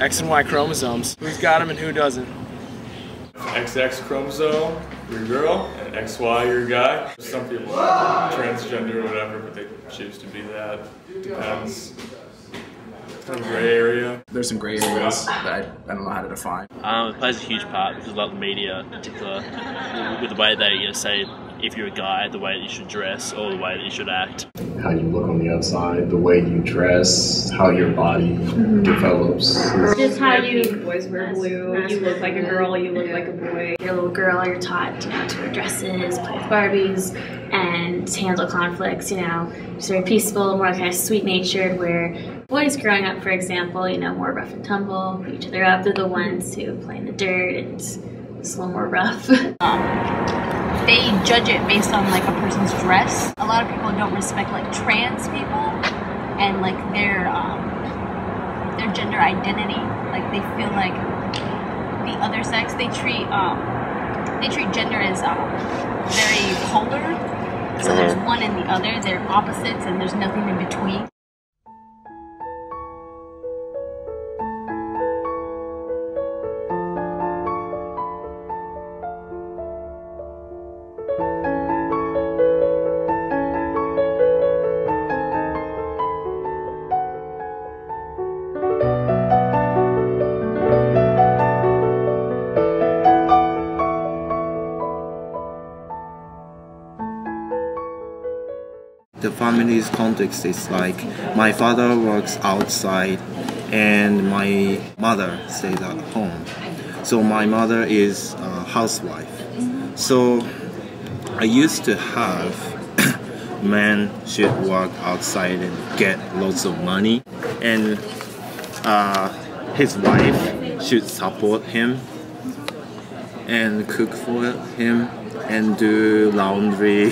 X and Y chromosomes. Who's got them and who doesn't? XX chromosome, you're a girl, and XY, you're a guy. Some people are transgender or whatever, but they choose to be that. Depends. It's kind of a gray area. There's some gray areas that I don't know how to define. It plays a huge part because a lot of the media, in particular, with the way they say if you're a guy, the way that you should dress or the way that you should act. How you look on the outside, the way you dress, how your body develops. Just how you... Boys wear blue, you look like a girl, you look like a boy. You're a little girl, you're taught, to wear dresses, play with Barbies, and handle conflicts, just very peaceful, more kind of sweet-natured, where boys growing up, for example, more rough and tumble, beat each other up. They're the ones who play in the dirt and it's a little more rough. They judge it based on like a person's dress. A lot of people don't respect like trans people and like their gender identity. Like they feel like the other sex. They treat gender as very polar. So there's one and the other. They're opposites, and there's nothing in between. The family's context is like my father works outside and my mother stays at home. So my mother is a housewife. So I used to have men should work outside and get lots of money, and his wife should support him and cook for him and do laundry,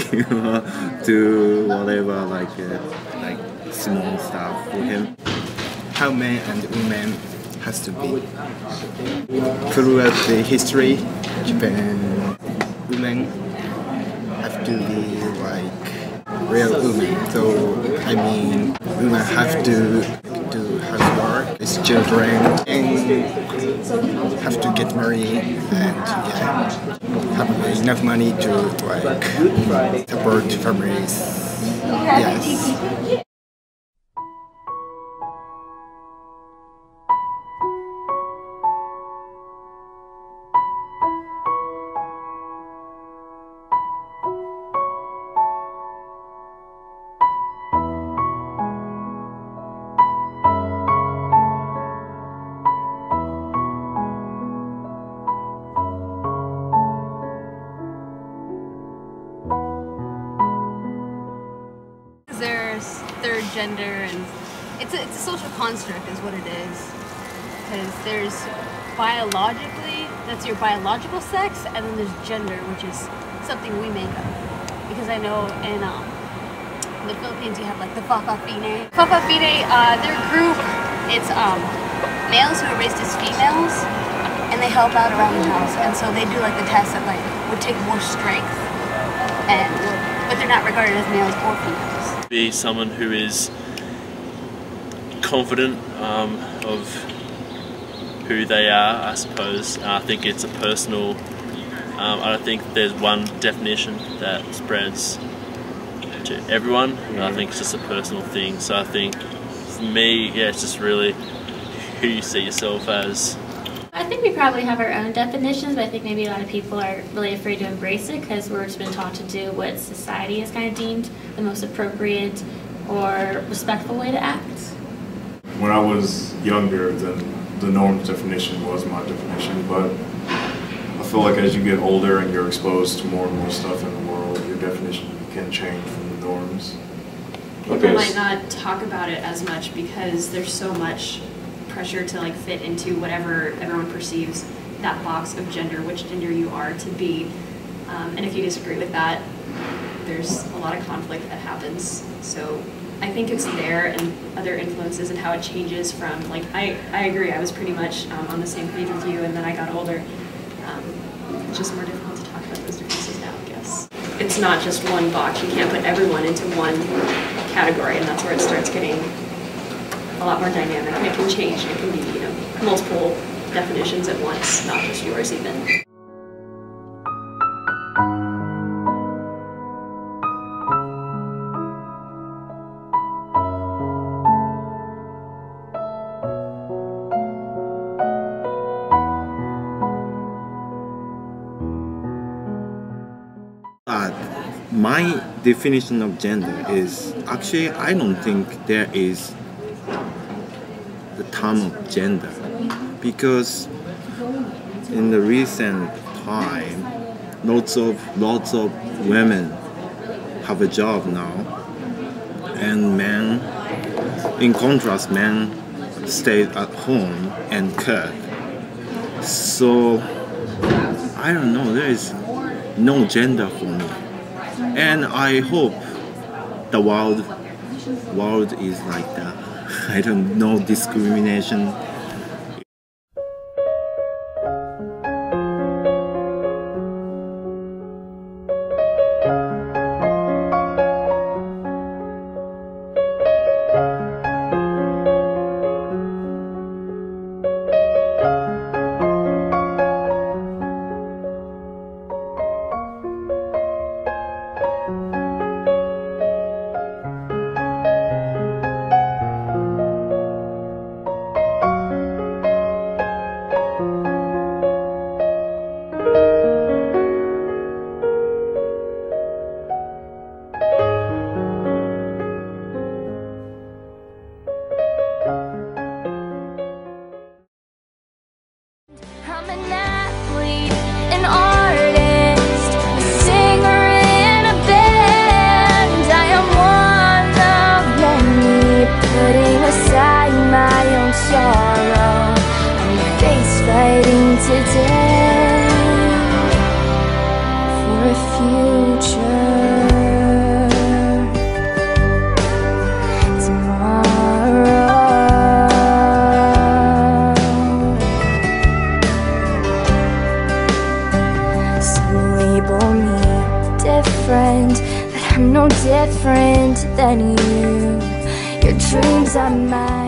do whatever, like small stuff for him. How men and women has to be. Throughout the history, Japan, women have to be like real women. So I mean, women have to do housework, raise children, and have to get married, and have enough money to like support families. Yes. There's third gender, and it's a social construct is what it is, because there's biologically, that's your biological sex, and then there's gender, which is something we make up. Because I know in the Philippines you have like the Fa'afafine. Fa'afafine, their group, it's males who are raised as females, and they help out around the house, and so they do like the tests that like would take more strength, but they're not regarded as males or females. Be someone who is confident of who they are, I suppose. I think it's a personal, I don't think there's one definition that spreads to everyone. I think it's just a personal thing. So I think for me, yeah, it's just really who you see yourself as. I think we probably have our own definitions, but I think maybe a lot of people are really afraid to embrace it because we're just been taught to do what society has kind of deemed the most appropriate or respectful way to act. When I was younger, then the norms definition was my definition, but I feel like as you get older and you're exposed to more and more stuff in the world, your definition can change from the norms. People might not talk about it as much because there's so much pressure to like fit into whatever everyone perceives that box of gender, which gender you are to be. And if you disagree with that, there's a lot of conflict that happens. So I think it's there and other influences and how it changes from, like, I agree, I was pretty much on the same page with you, and then I got older. It's just more difficult to talk about those differences now, I guess. It's not just one box. You can't put everyone into one category, and that's where it starts getting a lot more dynamic, and it can change. It can be, multiple definitions at once, not just yours even. My definition of gender is actually I don't think there is the term of gender, because in the recent time lots of women have a job now, and men, in contrast, men stay at home and cook. So I don't know, there is no gender for me. And I hope the world is like that. I don't know discrimination. I'm an athlete, an artist, a singer in a band. I am one of many, putting aside my own sorrow and face fighting today for a future tomorrow. Label me different, but I'm no different than you. Your dreams are mine.